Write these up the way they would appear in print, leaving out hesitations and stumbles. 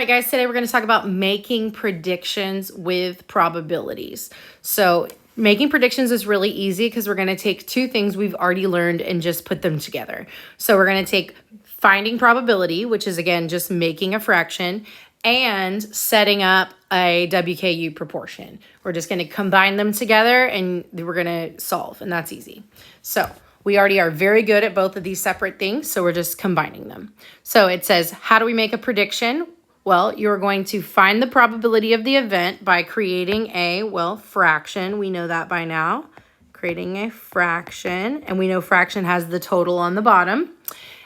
All right, guys, today we're going to talk about making predictions with probabilities. So making predictions is really easy because we're going to take two things we've already learned and just put them together. So we're going to take finding probability, which is, again, just making a fraction, and setting up a WKU proportion. We're just going to combine them together and we're going to solve, and that's easy. So we already are very good at both of these separate things, so we're just combining them. So it says, how do we make a prediction? Well, you're going to find the probability of the event by creating a, fraction. We know that by now. Creating a fraction, and we know fraction has the total on the bottom.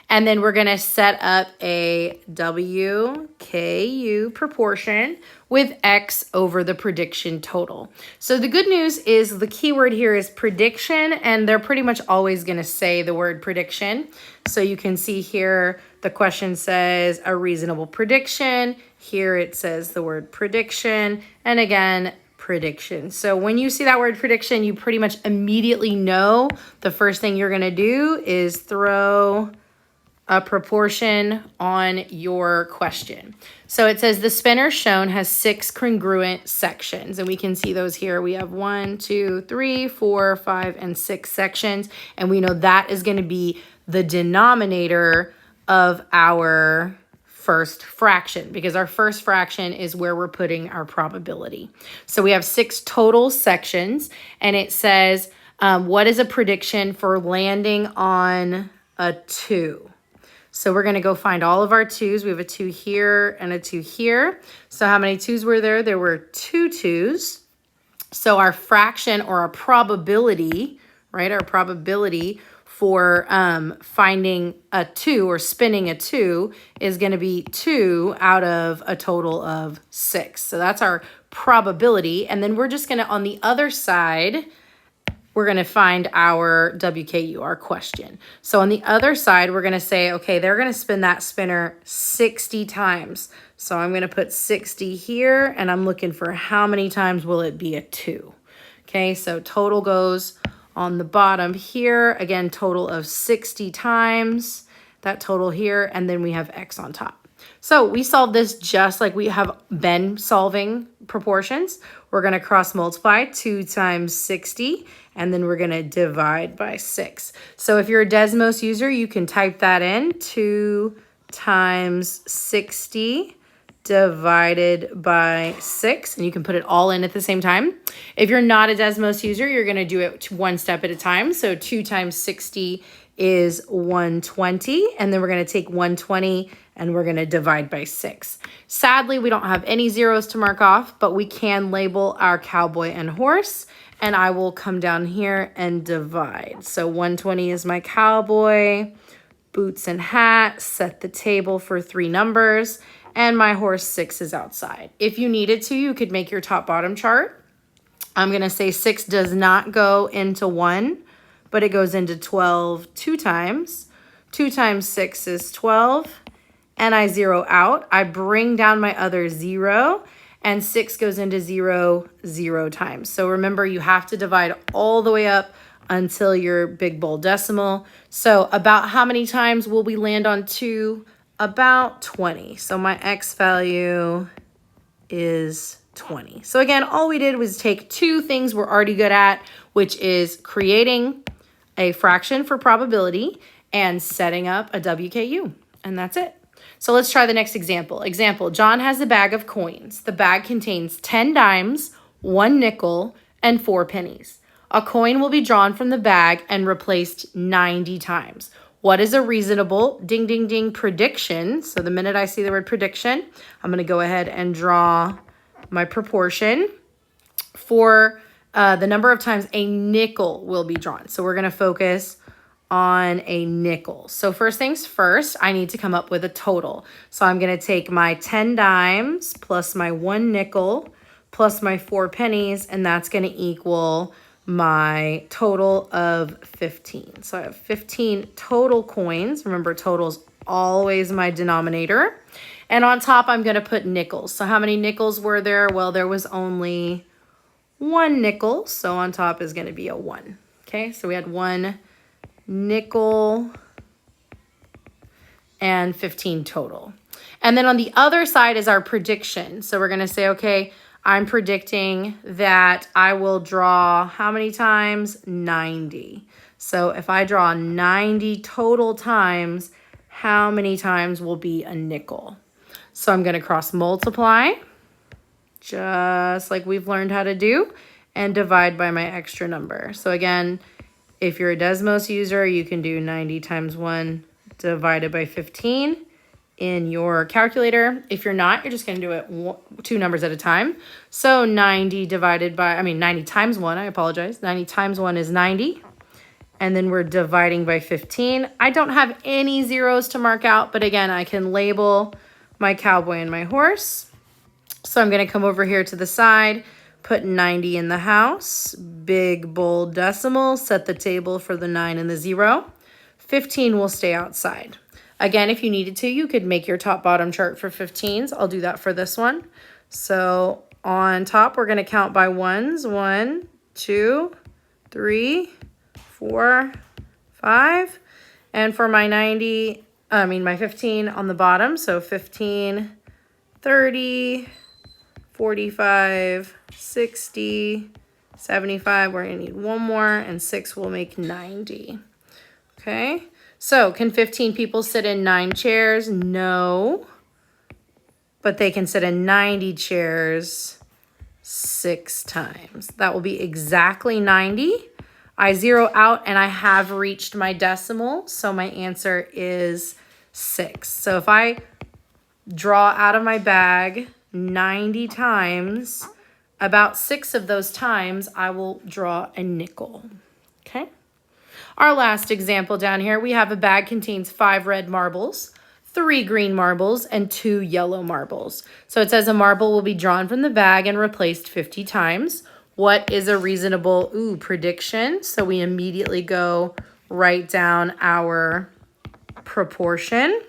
And then we're going to set up a WKU proportion with X over the prediction total. So the good news is the keyword here is prediction, and they're pretty much always going to say the word prediction. So you can see here the question says a reasonable prediction. Here it says the word prediction, and again, prediction. So when you see that word prediction, you pretty much immediately know the first thing you're going to do is throw a proportion on your question. So it says the spinner shown has 6 congruent sections, and we can see those here. We have 1, 2, 3, 4, 5, and 6 sections, and we know that is going to be the denominator of our first fraction, because our first fraction is where we're putting our probability. So we have 6 total sections, and it says, what is a prediction for landing on a 2? So we're going to go find all of our 2s. We have a 2 here and a 2 here. So how many 2s were there? There were 2 2s. So our fraction, or our probability, right? Our probability for finding a 2 or spinning a 2 is going to be 2 out of a total of 6. So that's our probability. And then we're just going to, on the other side, we're going to find our WKU, our question. So on the other side, we're going to say, okay, they're going to spin that spinner 60 times. So I'm going to put 60 here, and I'm looking for how many times will it be a 2. Okay, so total goes on the bottom here. Again, total of 60 times, that total here, and then we have X on top. So we solve this just like we have been solving proportions. We're going to cross multiply 2 times 60, and then we're going to divide by 6. So if you're a Desmos user, you can type that in, 2 times 60 divided by 6, and you can put it all in at the same time. If you're not a Desmos user, you're going to do it one step at a time. So 2 times 60 is 120, and then we're going to take 120 and we're going to divide by 6. Sadly, we don't have any zeros to mark off, but we can label our cowboy and horse, and I will come down here and divide. So 120 is my cowboy, boots and hat, set the table for 3 numbers, and my horse 6 is outside. If you needed to, you could make your top-bottom chart. I'm going to say 6 does not go into 1, but it goes into 12 2 times. 2 times 6 is 12, and I zero out. I bring down my other 0, and 6 goes into 0 0 times. So remember, you have to divide all the way up until your big bold decimal. So about how many times will we land on 2? About 20. So my X value is 20. So again, all we did was take 2 things we're already good at, which is creating a fraction for probability and setting up a WKU, and that's it. So let's try the next example. Example, John has a bag of coins. The bag contains 10 dimes, 1 nickel, and 4 pennies. A coin will be drawn from the bag and replaced 90 times. What is a reasonable ding, ding, ding prediction? So the minute I see the word prediction, I'm going to go ahead and draw my proportion for the number of times a nickel will be drawn. So we're going to focus on a nickel. So first things first, I need to come up with a total. So I'm going to take my 10 dimes plus my 1 nickel plus my 4 pennies, and that's going to equal my total of 15. So I have 15 total coins. Remember, total's always my denominator. And on top, I'm going to put nickels. So how many nickels were there? Well, there was only 1 nickel, so on top is going to be a 1. Okay, so we had 1 nickel and 15 total. And then on the other side is our prediction. So we're going to say, okay, I'm predicting that I will draw how many times? 90. So if I draw 90 total times, how many times will be a nickel? So I'm going to cross multiply, just like we've learned how to do, and divide by my extra number. So again, if you're a Desmos user, you can do 90 times 1 divided by 15 in your calculator. If you're not, you're just going to do it two numbers at a time. So 90 times 1, I apologize. 90 times 1 is 90. And then we're dividing by 15. I don't have any zeros to mark out, but again, I can label my cowboy and my horse. So I'm going to come over here to the side, put 90 in the house, big bold decimal, set the table for the 9 and the 0. 15 will stay outside. Again, if you needed to, you could make your top-bottom chart for 15s. I'll do that for this one. So on top, we're going to count by ones. 1, 2, 3, 4, 5. And for my my 15 on the bottom, so 15, 30, 45, 60, 75. We're going to need one more, and 6 will make 90. Okay, so can 15 people sit in 9 chairs? No, but they can sit in 90 chairs 6 times. That will be exactly 90. I zero out and I have reached my decimal, so my answer is 6. So if I draw out of my bag 90 times, about 6 of those times I will draw a nickel. Okay. Our last example down here, we have a bag contains 5 red marbles, 3 green marbles, and 2 yellow marbles. So it says a marble will be drawn from the bag and replaced 50 times. What is a reasonable prediction? So we immediately go write down our proportion.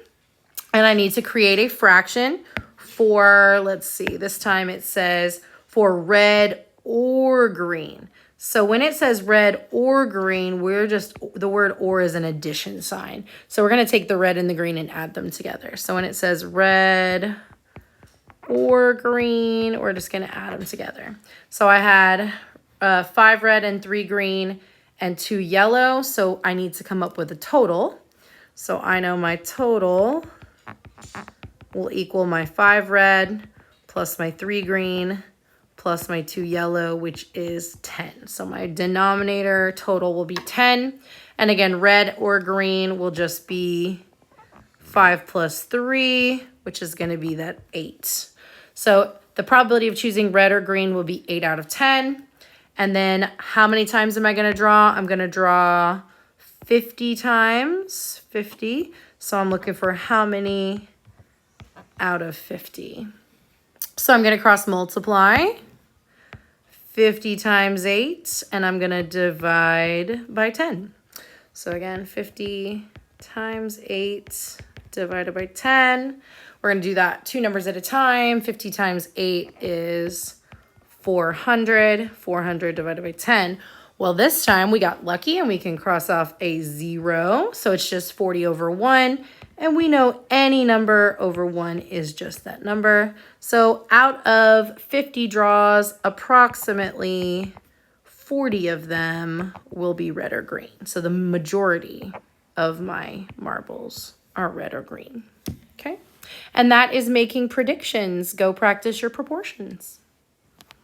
And I need to create a fraction for, let's see, this time it says for red or green. So when it says red or green, the word or is an addition sign. So we're going to take the red and the green and add them together. So when it says red or green, we're just going to add them together. So I had 5 red and 3 green and 2 yellow. So I need to come up with a total. So I know my total will equal my 5 red plus my 3 green plus my 2 yellow, which is 10. So my denominator total will be 10. And again, red or green will just be 5 plus 3, which is going to be that 8. So the probability of choosing red or green will be 8 out of 10. And then how many times am I going to draw? I'm going to draw 50 times, 50. So I'm looking for how many out of 50. So I'm going to cross multiply 50 times 8, and I'm going to divide by 10. So again, 50 times 8 divided by 10. We're going to do that 2 numbers at a time. 50 times 8 is 400. 400 divided by 10. Well, this time we got lucky and we can cross off a 0. So it's just 40 over 1. And we know any number over 1 is just that number. So out of 50 draws, approximately 40 of them will be red or green. So the majority of my marbles are red or green. Okay. And that is making predictions. Go practice your proportions.